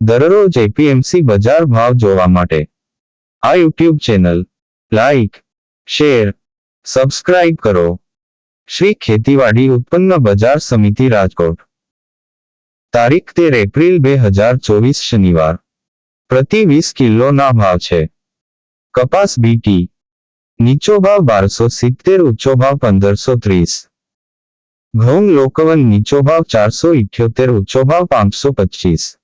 દરરોજ એપીએમસી બજાર ભાવ જોવા માટે આ YouTube channel like, share, subscribe કરો. શ્રી ખેતીવાડી ઉત્પન્ન બજાર સમિતિ રાજકોટ. તારીખ 13 એપ્રિલ 2024 શનિવાર. પ્રતિ 20 કિલોના ભાવ છે. કપાસ બીટી નીચો ભાવ 1270, ઊંચો ભાવ 1530. ઘઉં લોકવન નીચો ભાવ 478, ઊંચો ભાવ 525.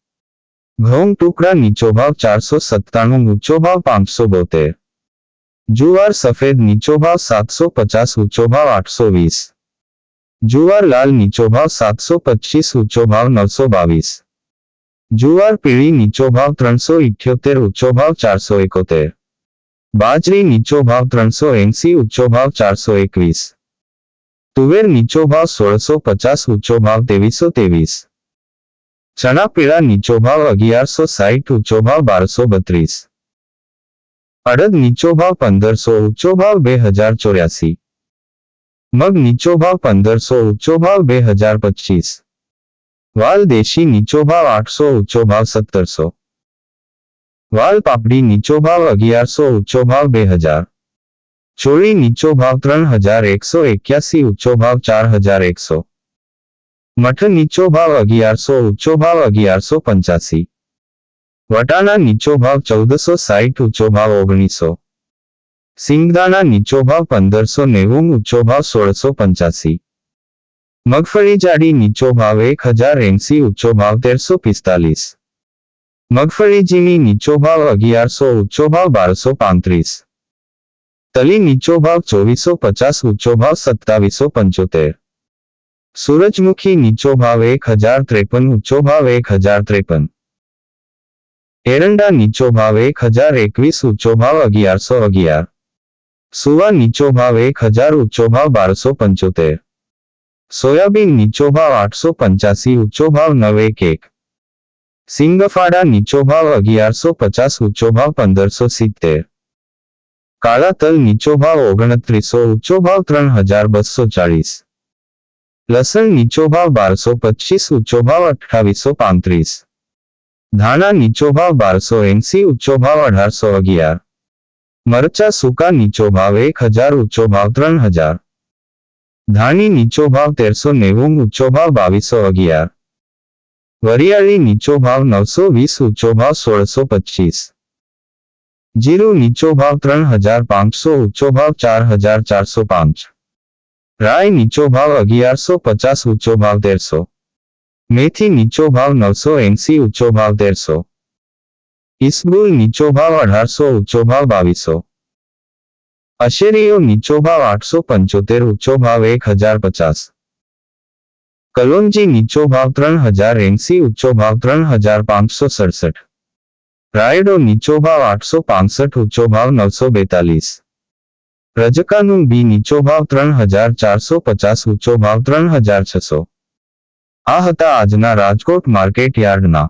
ઘઉં ટુકડા નીચો ભાવ 497, ઊંચો ભાવ 572. જુવાર સફેદ નીચો ભાવ 750, ઊંચો ભાવ 820. જુવાર લાલ નીચો ભાવ 725, ઊંચો ભાવ 922. જુવાર પીળી નીચો ભાવ 378, ઊંચો ભાવ 471. બાજરી નીચો ભાવ 380, ઊંચો ભાવ 421. તુવેર નીચો ભાવ 1650, ઊંચો ભાવ 2323. ચણા પીળા નીચો ભાવ 1160, ઊંચો ભાવ 1232. અડદ નીચો ભાવ 1500, ઊંચો ભાવ 2084. મગ નીચો ભાવ 1500, ઊંચો ભાવ 2025. વાલ દેશી નીચો ભાવ 800, ઊંચો ભાવ 1700. વાલ પાપડી નીચો ભાવ 1100, ઊંચો ભાવ 2000. ચોળી નીચો ભાવ 3181, ઊંચો ભાવ 4100. મઠ નીચો ભાવ 1100, ઊંચો ભાવ 1185. વટાણા નીચો ભાવ 1460, ઊંચો ભાવ 1900. સિંગદાણા નીચો ભાવ 1590, ઊંચો ભાવ 1685. મગફળી જાડી નીચો ભાવ 1080, ઊંચો ભાવ 1345. મગફળી ઝીણી નીચો ભાવ 1100, ઊંચો ભાવ 1235. તલી નીચો ભાવ 2450, ઊંચો ભાવ 2775. સૂરજમુખી નીચો ભાવ 1053, ઊંચો ભાવ 1053. એરંડા નીચો ભાવ 1021, ઊંચો ભાવ 1111. સુવા નીચો ભાવ 1000, ઊંચો ભાવ 1275. સોયાબીન નીચો ભાવ 885, ઊંચો ભાવ 911. સિંગફાડા નીચો ભાવ 1150, ઊંચો ભાવ 1570. કાળા તલ નીચો ભાવ 2900, ઊંચો ભાવ 3240. લસણ નીચો ભાવ 1225, ઊંચો ભાવ 2835. ધાણા નીચો ભાવ 1280, ઊંચો ભાવ 1811. મરચા સૂકા નીચો ભાવ 1000, ઊંચો ભાવ 3000. ધાણી નીચો ભાવ 1390, ઊંચો ભાવ 2211. વરિયાળી નીચો ભાવ 920, ઊંચો ભાવ 1625. જીરું નીચો ભાવ 3500, ઊંચો ભાવ 4405. રાય નીચો ભાવ 1150, ઊંચો ભાવ 1300. મેથી નીચો ભાવ 980, ઊંચો ભાવ 1300. ઈસબગુલ નીચો ભાવ 1800, ઊંચો ભાવ 2200. અશેરીઓ નીચો ભાવ 875, ઊંચો ભાવ 1050. કલોંજી નીચો ભાવ 3080, ઊંચો ભાવ 3567. રાયડો નીચો ભાવ 865, ઊંચો ભાવ 942. રજકાનું બી નીચો ભાવ 3450, ઊંચો ભાવ 3600. આ હતા આજના રાજકોટ માર્કેટ યાર્ડના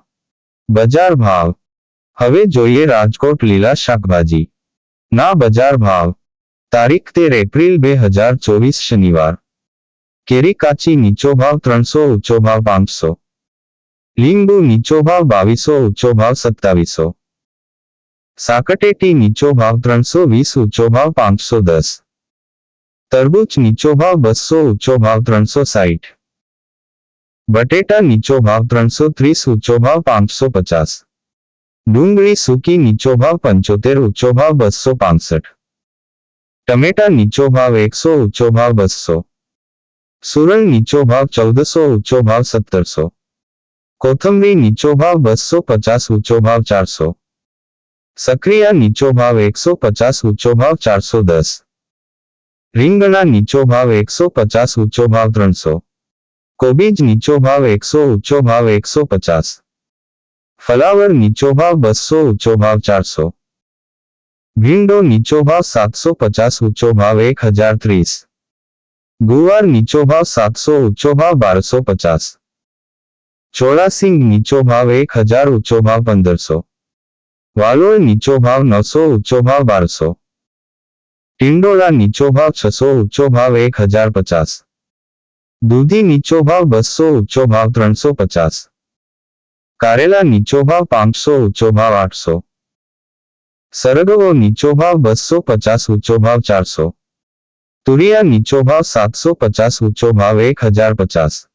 બજાર ભાવ. હવે જોઈએ રાજકોટ લીલા શાકભાજી ના બજાર ભાવ. તારીખ 13 એપ્રિલ 2024 શનિવાર. કેરી કાચી નીચો ભાવ 300, ઊંચો ભાવ 500. લીંબુ નીચો ભાવ 2200, ઊંચો ભાવ 2700. સાકટેટી નીચો ભાવ 320, ઊંચો ભાવ 510. તરબૂચ નીચો ભાવ 200, ઊંચો ભાવ 360. બટેટા નીચો ભાવ 330, ઊંચો ભાવ 550. ડુંગળી સૂકી નીચો ભાવ 75, ઊંચો ભાવ 265. ટમેટા નીચો ભાવ 100, ઊંચો ભાવ 200. સુરણ નીચો ભાવ 1400, ઊંચો ભાવ 1700. કોથમરી નીચો ભાવ 250, ઊંચો ભાવ 400. સક્રિયા નીચો ભાવ 150, ઊંચો ભાવ 410. રીંગણા નીચો ભાવ 150, ઊંચો ભાવ 300. કોબીજ નીચો ભાવ 100, ઊંચો ભાવ 150. ફલાવર નીચો ભાવ 200, ઊંચો ભાવ 400. ભીંડો નીચો ભાવ 750, ઊંચો ભાવ 1030. ગુવાર નીચો ભાવ 700, ઊંચો ભાવ 1250. ચોળાસિંગ નીચો ભાવ 1000, ઊંચો ભાવ 1500. વાલોળ નીચો ભાવ 900, ઊંચો ભાવ 1200. ટિંડોળા નીચો ભાવ 600, ઊંચો ભાવ 1050. દૂધી નીચો ભાવ 200, ઊંચો ભાવ 350. કારેલા નીચો ભાવ 500, ઊંચો ભાવ 800. સરગવો નીચો ભાવ 250, ઊંચો ભાવ 400. તુરિયા નીચો ભાવ 750, ઊંચો ભાવ 1050.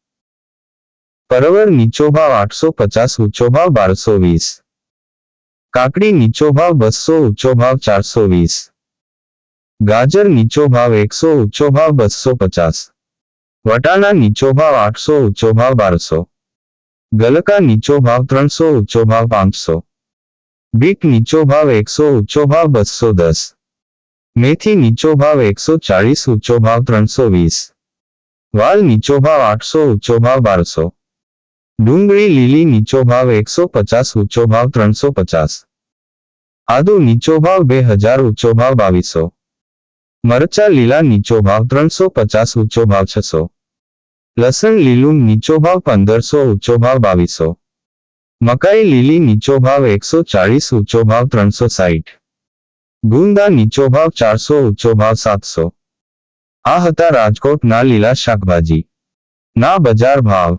પરવળ નીચો ભાવ 850, ઊંચો ભાવ 1220. કાકડી નીચો ભાવ 200, ઊંચો ભાવ 420. ગાજર નીચો ભાવ 100, ઊંચો ભાવ 250. વટાણા નીચો ભાવ 800, ઊંચો ભાવ 1200. ગલકા નીચો ભાવ 300, ઊંચો ભાવ 500. બીટ નીચો ભાવ 100, ઊંચો ભાવ 210. મેથી નીચો ભાવ 140, ઊંચો ભાવ 320. વાલ નીચો ભાવ 800, ઊંચો ભાવ 1200. ડુંગળી લીલી નીચો ભાવ 150, ઊંચો ભાવ 350. આદુ નીચો ભાવ 2000, ઊંચો ભાવ 2200. મરચા લીલા નીચો ભાવ 350, ઊંચો ભાવ 600. લસણ લીલું નીચો ભાવ 1500, ઊંચો ભાવ 2200. મકાઈ લીલી નીચો ભાવ 140, ઊંચો ભાવ 360. ગુંદા નીચો ભાવ 400, ઊંચો ભાવ 700. આ હતા રાજકોટના લીલા શાકભાજી ના બજાર ભાવ.